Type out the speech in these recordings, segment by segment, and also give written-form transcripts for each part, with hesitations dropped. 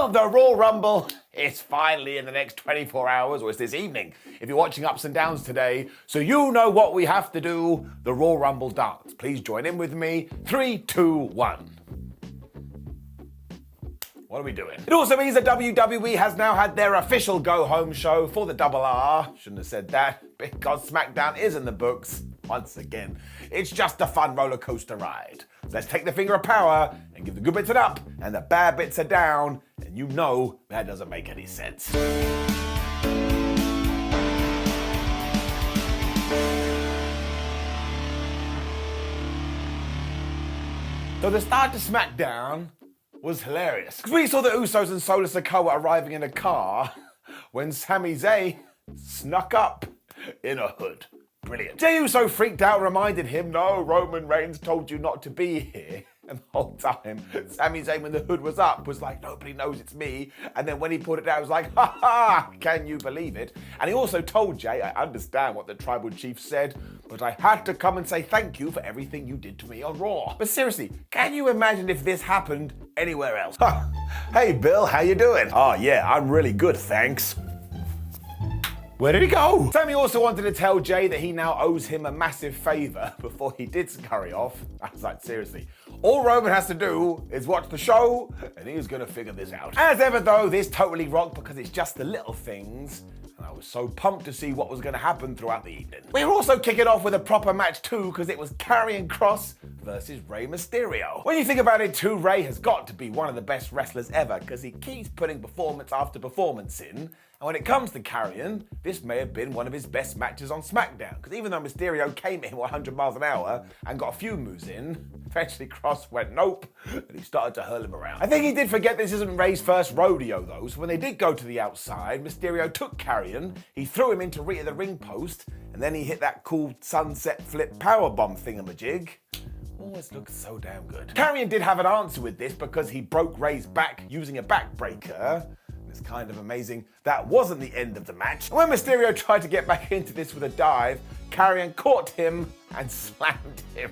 Well, the Royal Rumble is finally in the next 24 hours, or it's this evening if you're watching Ups and Downs today. So you know what we have to do, the Royal Rumble dance. Please join in with me. 3, 2, 1. What are we doing? It also means that WWE has now had their official go-home show for the Double R. Shouldn't have said that, because SmackDown is in the books. Once again, it's just a fun roller coaster ride. So let's take the finger of power and give the good bits an up and the bad bits a down, and you know that doesn't make any sense. So the start to SmackDown was hilarious, because we saw the Usos and Sikoa arriving in a car when Sami Zayn snuck up in a hood. Brilliant. Jey Uso freaked out, reminded him, no, Roman Reigns told you not to be here. And the whole time, Sami Zayn, when the hood was up, was like, nobody knows it's me. And then when he pulled it down, he was like, ha ha, can you believe it? And he also told Jey, I understand what the tribal chief said, but I had to come and say thank you for everything you did to me on Raw. But seriously, can you imagine if this happened anywhere else? Hey Bill, how you doing? Oh yeah, I'm really good, thanks. Where did he go? Sami also wanted to tell Jey that he now owes him a massive favor before he did scurry off. I was like, seriously, all Roman has to do is watch the show and he's gonna figure this out. As ever though, this totally rocked because it's just the little things. And I was so pumped to see what was gonna happen throughout the evening. We were also kicking off with a proper match too, because it was Karrion Kross versus Rey Mysterio. When you think about it too, Rey has got to be one of the best wrestlers ever, because he keeps putting performance after performance in. And when it comes to Karrion, this may have been one of his best matches on SmackDown, because even though Mysterio came in 100 miles an hour and got a few moves in, eventually Kross went nope, and he started to hurl him around. I think he did forget this isn't Rey's first rodeo though, so when they did go to the outside, Mysterio took Karrion, he threw him into the ring post, and then he hit that cool sunset flip powerbomb thingamajig. Always looked so damn good. Karrion did have an answer with this because he broke Rey's back using a backbreaker. It's kind of amazing that wasn't the end of the match. When Mysterio tried to get back into this with a dive, Karrion caught him and slammed him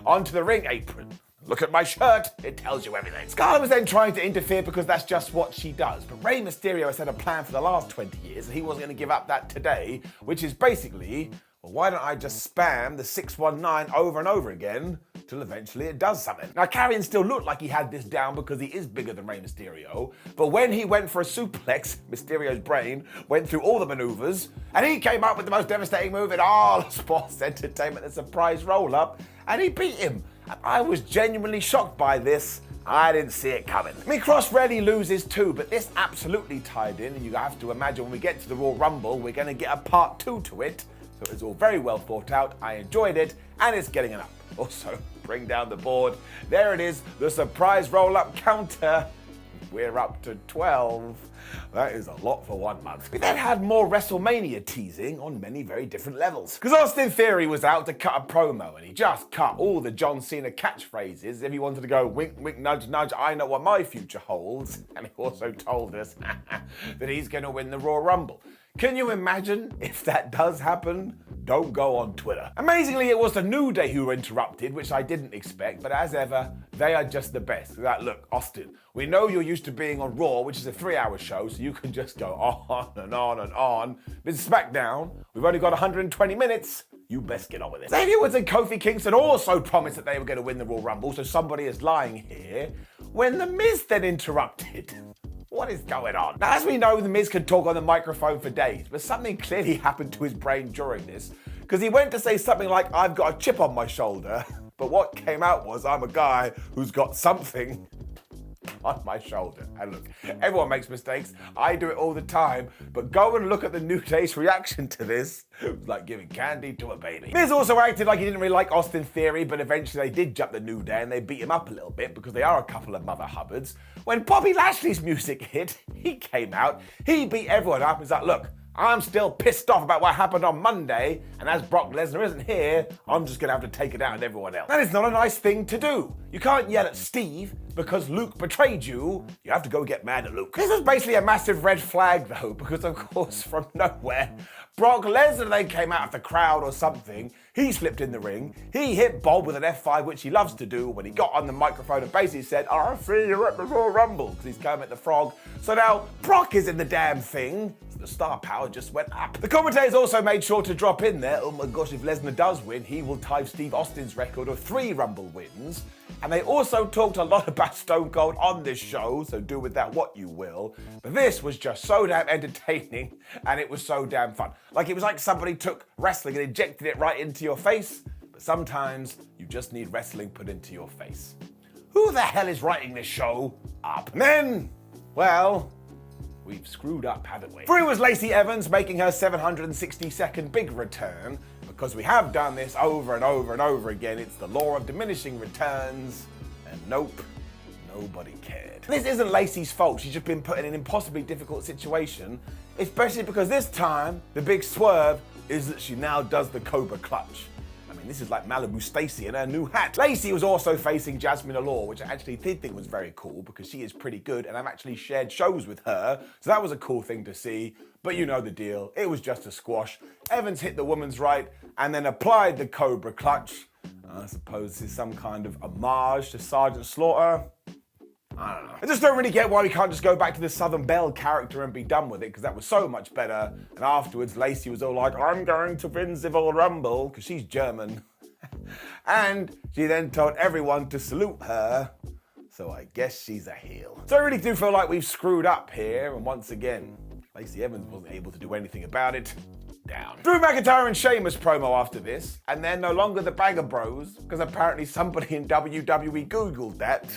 onto the ring apron. Look at my shirt, it tells you everything. Scarlett was then trying to interfere because that's just what she does. But Rey Mysterio has had a plan for the last 20 years and he wasn't going to give up that today, which is basically, well, why don't I just spam the 619 over and over again till eventually it does something. Now, Karrion still looked like he had this down because he is bigger than Rey Mysterio, but when he went for a suplex, Mysterio's brain went through all the maneuvers, and he came up with the most devastating move in all of sports entertainment, the surprise roll-up, and he beat him. I was genuinely shocked by this. I didn't see it coming. I mean, Kross rarely loses too, but this absolutely tied in, and you have to imagine when we get to the Royal Rumble, we're going to get a part 2 to it. So it was all very well thought out. I enjoyed it, and it's getting an up. Also, bring down the board. There it is, the surprise roll-up counter. We're up to 12. That is a lot for 1 month. We then had more WrestleMania teasing on many very different levels. Because Austin Theory was out to cut a promo, and he just cut all the John Cena catchphrases if he wanted to go wink, wink, nudge, nudge, I know what my future holds. And he also told us that he's going to win the Royal Rumble. Can you imagine if that does happen? Don't go on Twitter. Amazingly, it was the New Day who were interrupted, which I didn't expect, but as ever, they are just the best. Like, look, Austin, we know you're used to being on Raw, which is a 3-hour show, so you can just go on and on and on. But SmackDown, we've only got 120 minutes. You best get on with it. Xavier Woods and Kofi Kingston also promised that they were going to win the Royal Rumble, so somebody is lying here, when The Miz then interrupted. What is going on? Now, as we know, The Miz can talk on the microphone for days, but something clearly happened to his brain during this, because he went to say something like, I've got a chip on my shoulder, but what came out was, I'm a guy who's got something on my shoulder. And look, everyone makes mistakes. I do it all the time, but go and look at the New Day's reaction to this. It was like giving candy to a baby. Miz also acted like he didn't really like Austin Theory, but eventually they did jump the New Day and they beat him up a little bit because they are a couple of mother hubbards. When Bobby Lashley's music hit, he came out, he beat everyone up and was like, look, I'm still pissed off about what happened on Monday, and as Brock Lesnar isn't here, I'm just gonna have to take it out on everyone else. That is not a nice thing to do. You can't yell at Steve, because Luke betrayed you, you have to go get mad at Luke. This was basically a massive red flag though, because of course from nowhere, Brock Lesnar then came out of the crowd or something. He slipped in the ring. He hit Bob with an F5, which he loves to do, when he got on the microphone and basically said, I see you're at the Royal Rumble, because he's Kermit the Frog. So now Brock is in the damn thing. So the star power just went up. The commentators also made sure to drop in there, oh my gosh, if Lesnar does win, he will tie Steve Austin's record of 3 Rumble wins. And they also talked a lot about Stone Cold on this show, so do with that what you will. But this was just so damn entertaining, and it was so damn fun. Like, it was like somebody took wrestling and injected it right into your face, but sometimes you just need wrestling put into your face. Who the hell is writing this show up? And then, well, we've screwed up, haven't we? Through was Lacey Evans making her 762nd big return, because we have done this over and over and over again. It's the law of diminishing returns, and nope, nobody cared. This isn't Lacey's fault. She's just been put in an impossibly difficult situation, especially because this time, the big swerve is that she now does the Cobra Clutch. I mean, this is like Malibu Stacy in her new hat. Lacey was also facing Jasmine Allure, which I actually did think was very cool because she is pretty good, and I've actually shared shows with her, so that was a cool thing to see. But you know the deal, it was just a squash. Evans hit the woman's right and then applied the Cobra Clutch. I suppose this is some kind of homage to Sergeant Slaughter. I don't know. I just don't really get why we can't just go back to the Southern Belle character and be done with it, because that was so much better. And afterwards, Lacey was all like, I'm going to win the Royal Rumble, because she's German. And she then told everyone to salute her. So I guess she's a heel. So I really do feel like we've screwed up here, and once again, Lacey Evans wasn't able to do anything about it. Down. Drew McIntyre and Sheamus promo after this, and they're no longer the Bagger Bros, because apparently somebody in WWE Googled that.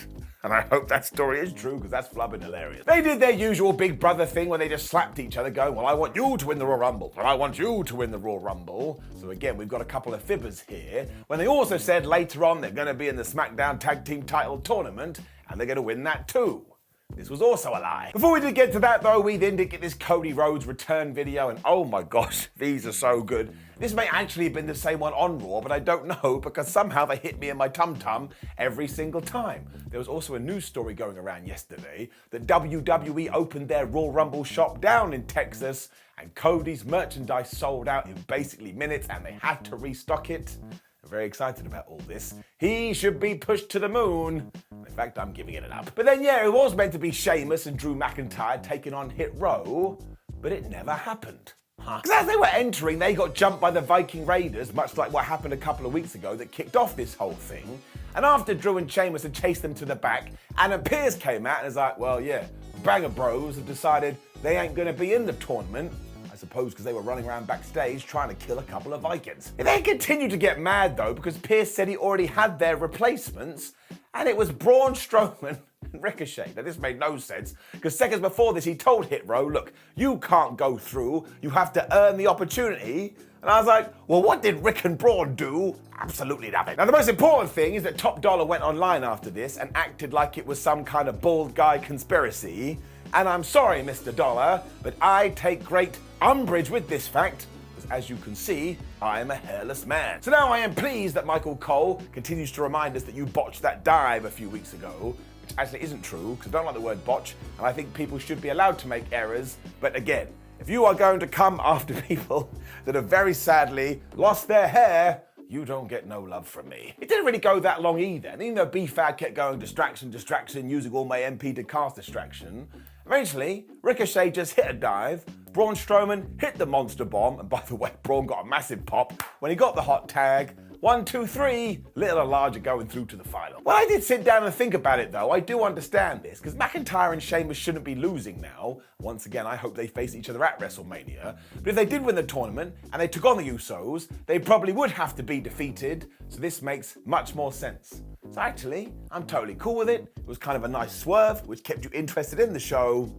And I hope that story is true, because that's flubbing hilarious. They did their usual big brother thing where they just slapped each other going, well, I want you to win the Royal Rumble, and I want you to win the Royal Rumble. So again, we've got a couple of fibbers here, when they also said later on they're going to be in the SmackDown Tag Team title tournament, and they're going to win that too. This was also a lie. Before we did get to that though, we then did get this Cody Rhodes return video, and oh my gosh, these are so good. This may actually have been the same one on Raw, but I don't know, because somehow they hit me in my tum-tum every single time. There was also a news story going around yesterday that WWE opened their Royal Rumble shop down in Texas, and Cody's merchandise sold out in basically minutes, and they had to restock it. I'm very excited about all this. He should be pushed to the moon. In fact, I'm giving it an up. But then, yeah, it was meant to be Sheamus and Drew McIntyre taking on Hit Row, but it never happened. Because as they were entering, they got jumped by the Viking Raiders, much like what happened a couple of weeks ago that kicked off this whole thing. And after Drew and Sheamus had chased them to the back, Adam Pearce came out and was like, well, yeah, Banger Bros have decided they ain't going to be in the tournament. I suppose because they were running around backstage trying to kill a couple of Vikings. They continued to get mad though, because Pearce said he already had their replacements, and it was Braun Strowman and Ricochet. Now this made no sense, because seconds before this he told Hit Row, look, you can't go through, you have to earn the opportunity. And I was like, well, what did Rick and Braun do? Absolutely nothing. Now the most important thing is that Top Dollar went online after this and acted like it was some kind of bald guy conspiracy. And I'm sorry, Mr. Dollar, but I take great umbrage with this fact, because as you can see, I am a hairless man. So now I am pleased that Michael Cole continues to remind us that you botched that dive a few weeks ago, which actually isn't true, because I don't like the word botch, and I think people should be allowed to make errors. But again, if you are going to come after people that have very sadly lost their hair, you don't get no love from me. It didn't really go that long either, and even though B-Fad kept going distraction, using all my MP to cast distraction, eventually, Ricochet just hit a dive, Braun Strowman hit the monster bomb, and by the way, Braun got a massive pop when he got the hot tag. 1, 2, 3, little and larger going through to the final. When I did sit down and think about it though, I do understand this, because McIntyre and Sheamus shouldn't be losing now. Once again, I hope they face each other at WrestleMania. But if they did win the tournament, and they took on the Usos, they probably would have to be defeated, so this makes much more sense. So actually, I'm totally cool with it. It was kind of a nice swerve, which kept you interested in the show.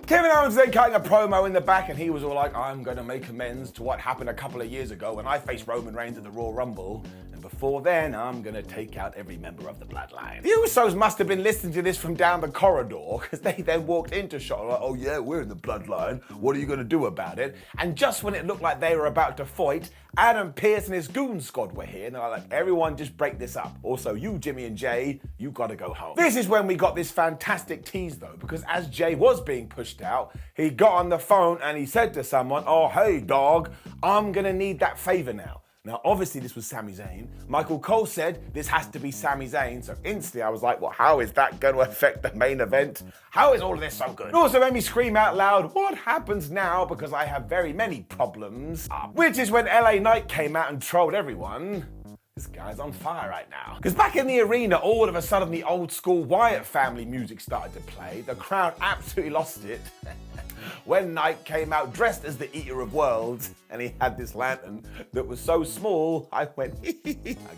Kevin Owens then cutting a promo in the back, and he was all like, I'm going to make amends to what happened a couple of years ago when I faced Roman Reigns at the Royal Rumble, and before then, I'm going to take out every member of the Bloodline. The Usos must have been listening to this from down the corridor, because they then walked into shot like, oh yeah, we're in the Bloodline, what are you going to do about it? And just when it looked like they were about to fight, Adam Pearce and his goon squad were here, and they're like, everyone just break this up. Also, you, Jimmy and Jay, you gotta go home. This is when we got this fantastic tease though, because as Jay was being pushed out, he got on the phone and he said to someone, oh, hey dog, I'm gonna need that favor now. Now, obviously, this was Sami Zayn. Michael Cole said this has to be Sami Zayn, so instantly I was like, well, how is that going to affect the main event? How is all of this so good? It also made me scream out loud, what happens now? Because I have very many problems. Which is when LA Knight came out and trolled everyone. This guy's on fire right now. Because back in the arena, all of a sudden the old school Wyatt family music started to play. The crowd absolutely lost it. When Knight came out dressed as the Eater of Worlds, and he had this lantern that was so small, I went, I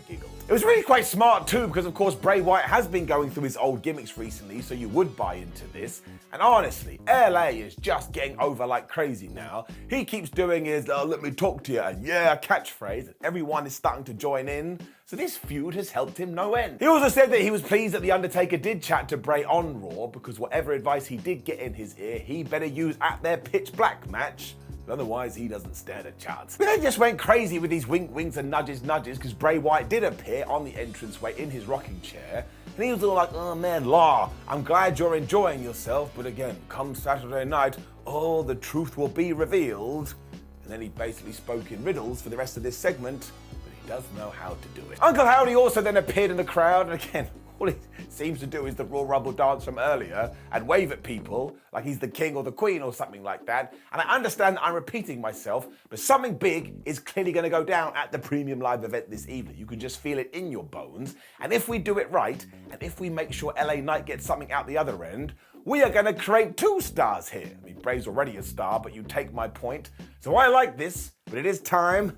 giggled. It was really quite smart too, because of course Bray Wyatt has been going through his old gimmicks recently, so you would buy into this. And honestly, LA is just getting over like crazy now. He keeps doing his, let me talk to you, and yeah, catchphrase, and everyone is starting to join in. So this feud has helped him no end. He also said that he was pleased that The Undertaker did chat to Bray on Raw, because whatever advice he did get in his ear, he better use at their pitch black match. Otherwise, he doesn't stand a chance. But they just went crazy with these wink winks and nudges because Bray Wyatt did appear on the entranceway in his rocking chair. And he was all like, oh man, Law, I'm glad you're enjoying yourself. But again, come Saturday night, oh, the truth will be revealed. And then he basically spoke in riddles for the rest of this segment. Does know how to do it. Uncle Howdy also then appeared in the crowd, and again, all he seems to do is the Royal Rumble dance from earlier and wave at people like he's the king or the queen or something like that. And I understand I'm repeating myself, but something big is clearly going to go down at the Premium Live event this evening. You can just feel it in your bones. And if we do it right, and if we make sure LA Knight gets something out the other end, we are going to create 2 stars here. I mean, Bray's already a star, but you take my point. So I like this, but it is time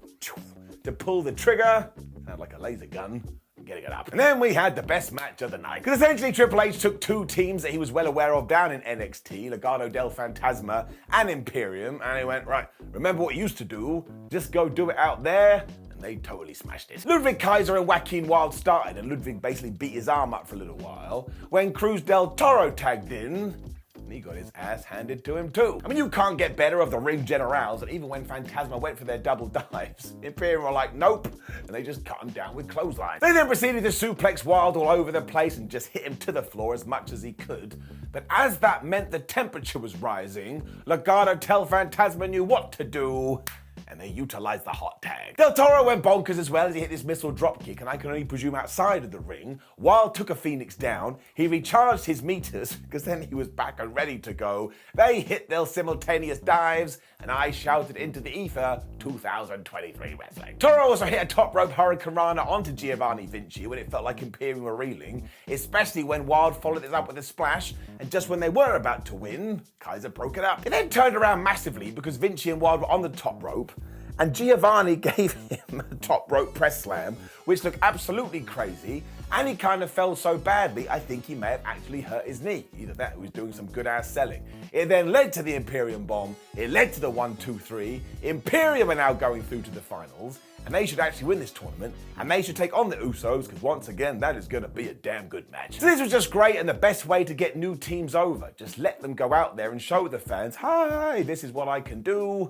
to pull the trigger, sound like a laser gun, and getting it up. And then we had the best match of the night. Because essentially Triple H took 2 teams that he was well aware of down in NXT, Legado del Fantasma and Imperium, and he went, right, remember what you used to do, just go do it out there, and they totally smashed it. Ludwig Kaiser and Joaquin Wilde started, and Ludwig basically beat his arm up for a little while. When Cruz del Toro tagged in, and he got his ass handed to him too. I mean, you can't get better of the Ring Generals, and even when Phantasma went for their double dives, Imperium were like, nope, and they just cut him down with clotheslines. They then proceeded to suplex Wilde all over the place and just hit him to the floor as much as he could. But as that meant the temperature was rising, Legado del Fantasma knew what to do, and they utilized the hot tag. Del Toro went bonkers as well as he hit this missile dropkick, and I can only presume outside of the ring. Wilde took a Phoenix down, he recharged his meters, because then he was back and ready to go. They hit their simultaneous dives, and I shouted into the ether, 2023 wrestling. Toro also hit a top rope hurricanrana onto Giovanni Vinci when it felt like Imperium were reeling, especially when Wilde followed this up with a splash, and just when they were about to win, Kaiser broke it up. It then turned around massively because Vinci and Wilde were on the top rope, and Giovanni gave him a top rope press slam, which looked absolutely crazy, and he kind of fell so badly, I think he may have actually hurt his knee. Either that, or he was doing some good ass selling. It then led to the Imperium bomb, it led to the 1-2-3, Imperium are now going through to the finals, and they should actually win this tournament, and they should take on the Usos, because once again, that is going to be a damn good match. So this was just great, and the best way to get new teams over. Just let them go out there and show the fans, hi, this is what I can do.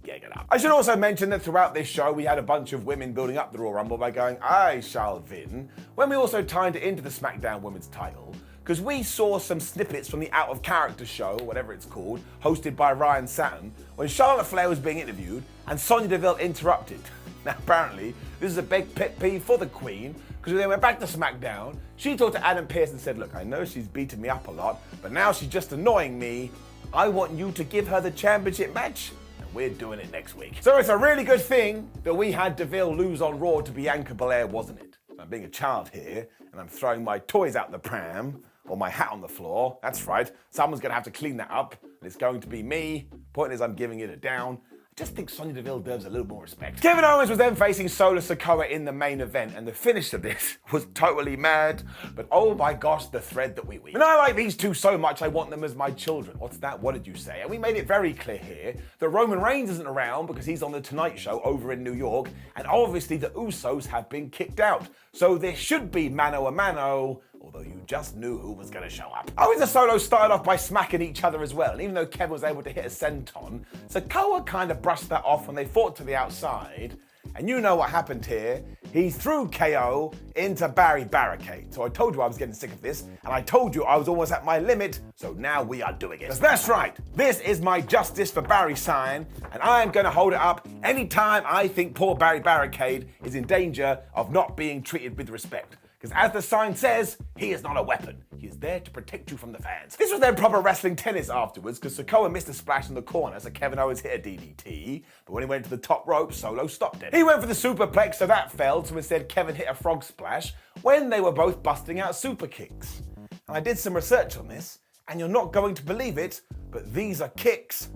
Get it up. I should also mention that throughout this show, we had a bunch of women building up the Royal Rumble by going, I shall win, when we also tied it into the SmackDown Women's title, because we saw some snippets from the Out of Character show, whatever it's called, hosted by Ryan Satin, when Charlotte Flair was being interviewed and Sonya Deville interrupted. Now apparently, this is a big pet peeve for the Queen, because when they went back to SmackDown, she talked to Adam Pearce and said, look, I know she's beaten me up a lot, but now she's just annoying me. I want you to give her the championship match. We're doing it next week. So it's a really good thing that we had Deville lose on Raw to Bianca Belair, wasn't it? I'm being a child here, and I'm throwing my toys out the pram, or my hat on the floor. That's right, someone's gonna have to clean that up, and it's going to be me. Point is, I'm giving it a down. I just think Sonya Deville deserves a little more respect. Kevin Owens was then facing Solo Sikoa in the main event, and the finish of this was totally mad, but oh my gosh, the thread that we weave. And I like these two so much, I want them as my children. What's that? What did you say? And we made it very clear here that Roman Reigns isn't around because he's on the Tonight Show over in New York, and obviously the Usos have been kicked out. So there should be mano a mano, although you just knew who was going to show up. Owens and Solo started off by smacking each other as well, and even though Kevin was able to hit a senton, Sikoa kind of brushed that off when they fought to the outside, And you know what happened here. He threw KO into Barry Barricade. So I told you I was getting sick of this, and I told you I was almost at my limit, so now we are doing it. That's right, this is my Justice for Barry sign, and I am going to hold it up anytime I think poor Barry Barricade is in danger of not being treated with respect. Because as the sign says, he is not a weapon. He is there to protect you from the fans. This was then proper wrestling tennis afterwards, because Sikoa missed a splash in the corner, so Kevin Owens hit a DDT. But when he went to the top rope, Solo stopped it. He went for the superplex, so that failed, so instead Kevin hit a frog splash when they were both busting out super kicks. And I did some research on this, and you're not going to believe it, but these are kicks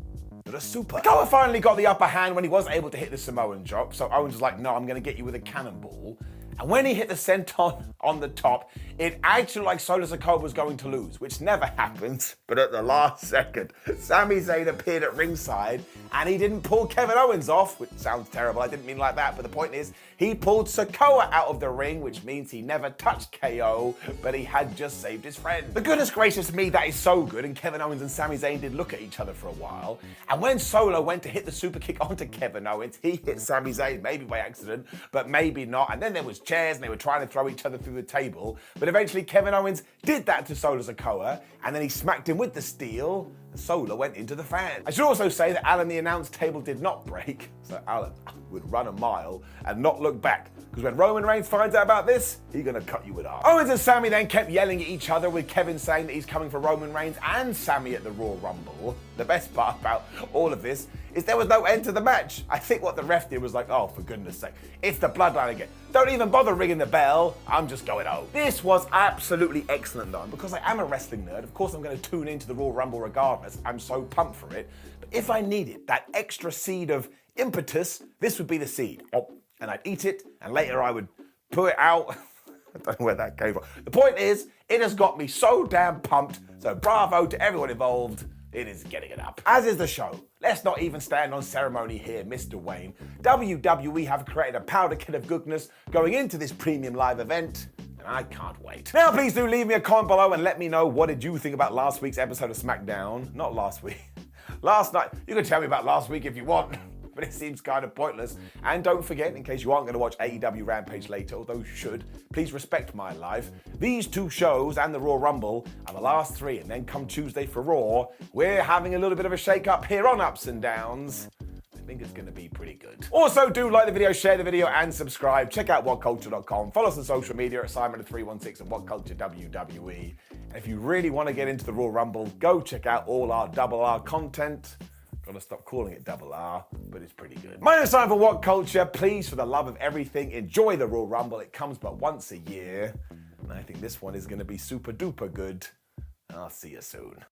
that are super. Sikoa finally got the upper hand when he was able to hit the Samoan drop, so Owens was like, no, I'm going to get you with a cannonball. And when he hit the senton on the top, it actually looked like Solo Sikoa was going to lose, which never happens. But at the last second, Sami Zayn appeared at ringside and he didn't pull Kevin Owens off, which sounds terrible. I didn't mean like that, but the point is, he pulled Sikoa out of the ring, which means he never touched KO, but he had just saved his friend. But goodness gracious me, that is so good. And Kevin Owens and Sami Zayn did look at each other for a while. And when Solo went to hit the super kick onto Kevin Owens, he hit Sami Zayn, maybe by accident, but maybe not. And then there was chairs and they were trying to throw each other through the table. But eventually Kevin Owens did that to Solo Sikoa, and then he smacked him with the steel, and Solo went into the fans. I should also say that Alan, the announce table, did not break, so Alan would run a mile and not look back. Because when Roman Reigns finds out about this, he's gonna cut you with arms. Owens and Sami then kept yelling at each other, with Kevin saying that he's coming for Roman Reigns and Sami at the Royal Rumble. The best part about all of this is there was no end to the match. I think what the ref did was like, oh, for goodness sake, it's the bloodline again. Don't even bother ringing the bell, I'm just going home. This was absolutely excellent though, and because I am a wrestling nerd, of course I'm gonna tune into the Royal Rumble regardless. I'm so pumped for it. But if I needed that extra seed of impetus, this would be the seed. Oh, and I'd eat it, and later I would put it out. I don't know where that came from. The point is, it has got me so damn pumped, so bravo to everyone involved. It is getting it up. As is the show. Let's not even stand on ceremony here, Mr. Wayne. WWE have created a powder keg of goodness going into this premium live event, and I can't wait. Now, please do leave me a comment below and let me know what did you think about last week's episode of SmackDown. Not last week. Last night. You can tell me about last week if you want, but it seems kind of pointless. And don't forget, in case you aren't going to watch AEW Rampage later, although you should, please respect my life. These two shows and the Raw Rumble are the last three, and then come Tuesday for Raw, we're having a little bit of a shake-up here on Ups and Downs. I think it's going to be pretty good. Also, do like the video, share the video, and subscribe. Check out WhatCulture.com. Follow us on social media at Simon316 and WhatCulture WWE. And if you really want to get into the Raw Rumble, go check out all our Double R content. Gotta stop calling it Double R, but it's pretty good. My name is Simon for WhatCulture. Please, for the love of everything, enjoy the Royal Rumble. It comes but once a year, and I think this one is going to be super duper good. I'll see you soon.